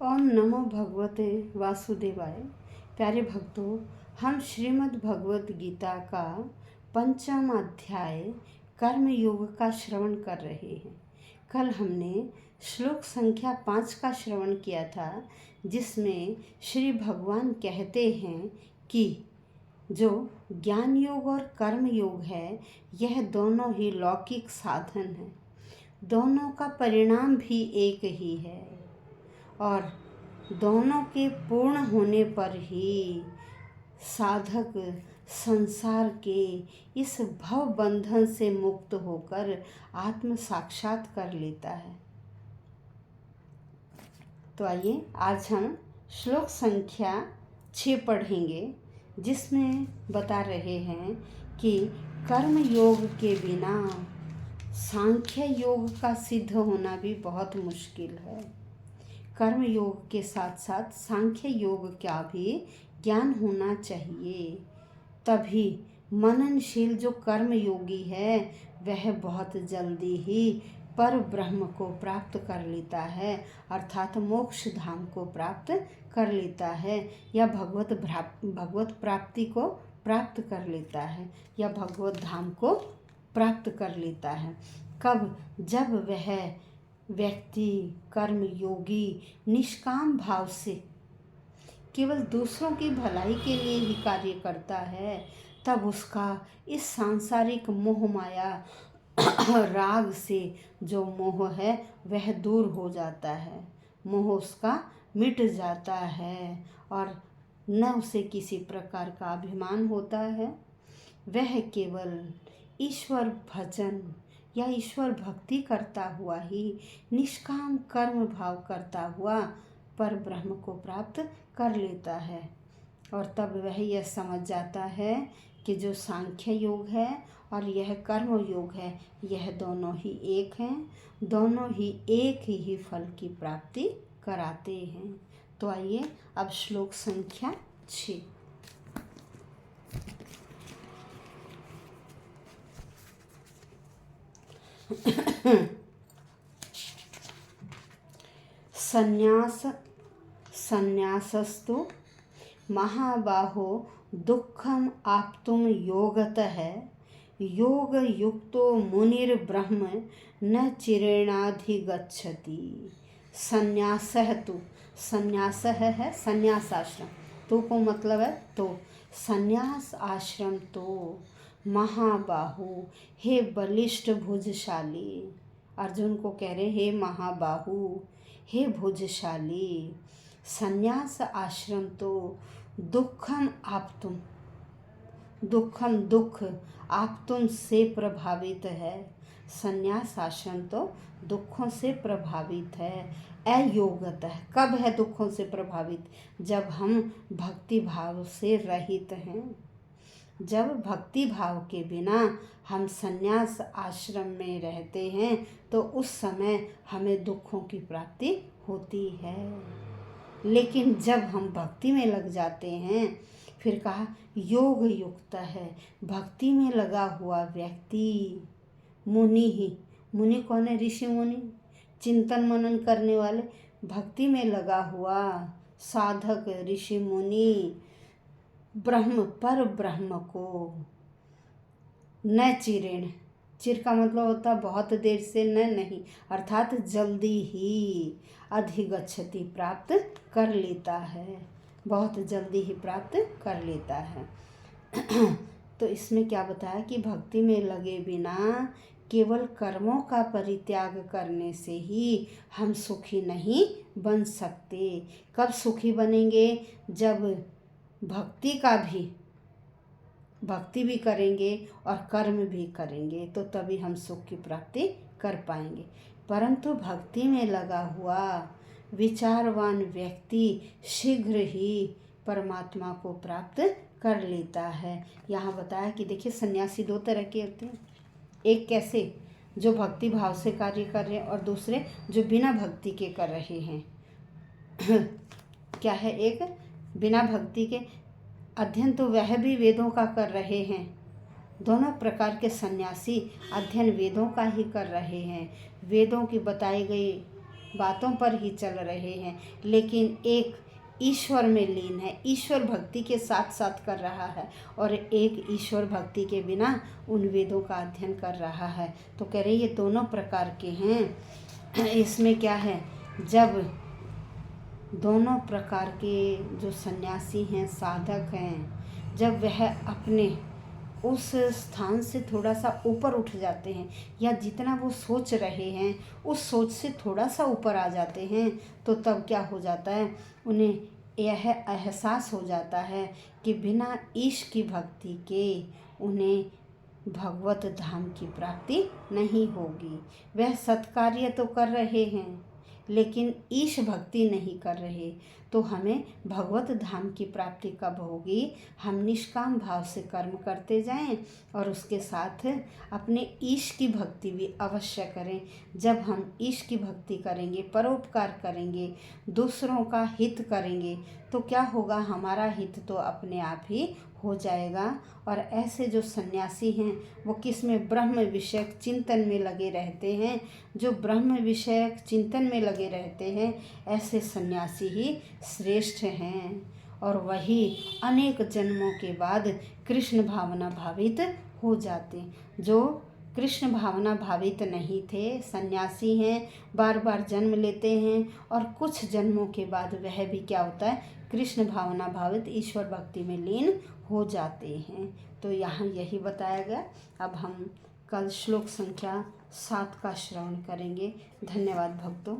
ओम नमो भगवते वासुदेवाय। प्यारे भक्तों, हम श्रीमद् भगवत गीता का 5वां अध्याय कर्म योग का श्रवण कर रहे हैं। कल हमने श्लोक संख्या 5 का श्रवण किया था, जिसमें श्री भगवान कहते हैं कि जो ज्ञान योग और कर्म योग है, यह दोनों ही लौकिक साधन हैं। दोनों का परिणाम भी एक ही है और दोनों के पूर्ण होने पर ही साधक संसार के इस भव बंधन से मुक्त होकर आत्म साक्षात कर लेता है। तो आइए आज हम श्लोक संख्या 6 पढ़ेंगे, जिसमें बता रहे हैं कि कर्म योग के बिना सांख्य योग का सिद्ध होना भी बहुत मुश्किल है। कर्म योग के साथ साथ सांख्य योग का भी ज्ञान होना चाहिए, तभी मननशील जो कर्म योगी है वह बहुत जल्दी ही पर ब्रह्म को प्राप्त कर लेता है, अर्थात मोक्ष धाम को प्राप्त कर लेता है, या भगवत प्राप्ति को प्राप्त कर लेता है, या भगवत धाम को प्राप्त कर लेता है। कब? जब वह व्यक्ति कर्म योगी निष्काम भाव से केवल दूसरों की भलाई के लिए ही कार्य करता है, तब उसका इस सांसारिक मोह माया राग से जो मोह है वह दूर हो जाता है। मोह उसका मिट जाता है और न उसे किसी प्रकार का अभिमान होता है। वह केवल ईश्वर भजन या ईश्वर भक्ति करता हुआ ही, निष्काम कर्म भाव करता हुआ पर ब्रह्म को प्राप्त कर लेता है। और तब वह यह समझ जाता है कि जो सांख्य योग है और यह कर्म योग है, यह दोनों ही एक हैं, दोनों ही एक ही फल की प्राप्ति कराते हैं। तो आइए अब श्लोक संख्या 6। संन्यासस्तु महाबाहो दुःखम आप्तुम योगतः योग युक्तो मुनिर्ब्रह्म न चिरेणाधिगच्छति। संन्यासः तो संन्यासः है संन्यासाश्रम, तो को मतलब है तो संन्यास आश्रम तो महाबाहु, हे बलिष्ठ भुजशाली। अर्जुन को कह रहे हे महाबाहु, हे भुजशाली। संन्यास आश्रम तो दुःखम आप्तुम, दुःखम दुख आप्तुम से प्रभावित है। संन्यास आश्रम तो दुखों से प्रभावित है। अयोगतः, कब है दुखों से प्रभावित? जब हम भक्ति भाव से रहित हैं। जब भक्ति भाव के बिना हम संन्यास आश्रम में रहते हैं तो उस समय हमें दुखों की प्राप्ति होती है। लेकिन जब हम भक्ति में लग जाते हैं, फिर कहा योग युक्त है, भक्ति में लगा हुआ व्यक्ति मुनि ही, मुनि कौन है? ऋषि मुनि, चिंतन मनन करने वाले, भक्ति में लगा हुआ साधक ऋषि मुनि ब्रह्म पर ब्रह्म को न चिरेण, चिर का मतलब होता बहुत देर से, न नहीं, अर्थात जल्दी ही अधिगच्छति प्राप्त कर लेता है, बहुत जल्दी ही प्राप्त कर लेता है। तो इसमें क्या बताया कि भक्ति में लगे बिना केवल कर्मों का परित्याग करने से ही हम सुखी नहीं बन सकते। कब सुखी बनेंगे? जब भक्ति भी करेंगे और कर्म भी करेंगे, तो तभी हम सुख की प्राप्ति कर पाएंगे। परंतु भक्ति में लगा हुआ विचारवान व्यक्ति शीघ्र ही परमात्मा को प्राप्त कर लेता है। यहाँ बताया कि देखिए संन्यासी 2 तरह के होते हैं। एक कैसे? जो भक्ति भाव से कार्य कर रहे हैं, और दूसरे जो बिना भक्ति के कर रहे हैं। क्या है? एक बिना भक्ति के अध्ययन तो वह भी वेदों का कर रहे हैं। दोनों प्रकार के सन्यासी अध्ययन वेदों का ही कर रहे हैं। वेदों की बताई गई बातों पर ही चल रहे हैं, लेकिन एक ईश्वर में लीन है, ईश्वर भक्ति के साथ साथ कर रहा है, और एक ईश्वर भक्ति के बिना उन वेदों का अध्ययन कर रहा है। तो कह रहे ये दोनों प्रकार के हैं। इसमें क्या है, जब दोनों प्रकार के जो सन्यासी हैं, साधक हैं, जब वह अपने उस स्थान से थोड़ा सा ऊपर उठ जाते हैं, या जितना वो सोच रहे हैं उस सोच से थोड़ा सा ऊपर आ जाते हैं, तो तब क्या हो जाता है, उन्हें यह एहसास हो जाता है कि बिना ईश की भक्ति के उन्हें भगवत धाम की प्राप्ति नहीं होगी। वह सत्कार्य तो कर रहे हैं, लेकिन ईश भक्ति नहीं कर रहे। तो हमें भगवत धाम की प्राप्ति कब होगी, हम निष्काम भाव से कर्म करते जाएं और उसके साथ अपने ईश की भक्ति भी अवश्य करें। जब हम ईश की भक्ति करेंगे, परोपकार करेंगे, दूसरों का हित करेंगे, तो क्या होगा, हमारा हित तो अपने आप ही हो जाएगा। और ऐसे जो सन्यासी हैं वो किस में, ब्रह्म विषयक चिंतन में लगे रहते हैं। जो ब्रह्म विषयक चिंतन में लगे रहते हैं, ऐसे सन्यासी ही श्रेष्ठ हैं, और वही अनेक जन्मों के बाद कृष्ण भावना भावित हो जाते। जो कृष्ण भावना भावित नहीं थे, सन्यासी हैं, बार बार जन्म लेते हैं, और कुछ जन्मों के बाद वह भी क्या होता है, कृष्ण भावना भावित ईश्वर भक्ति में लीन हो जाते हैं। तो यहाँ यही बताया गया। अब हम कल श्लोक संख्या 7 का श्रवण करेंगे। धन्यवाद भक्तों।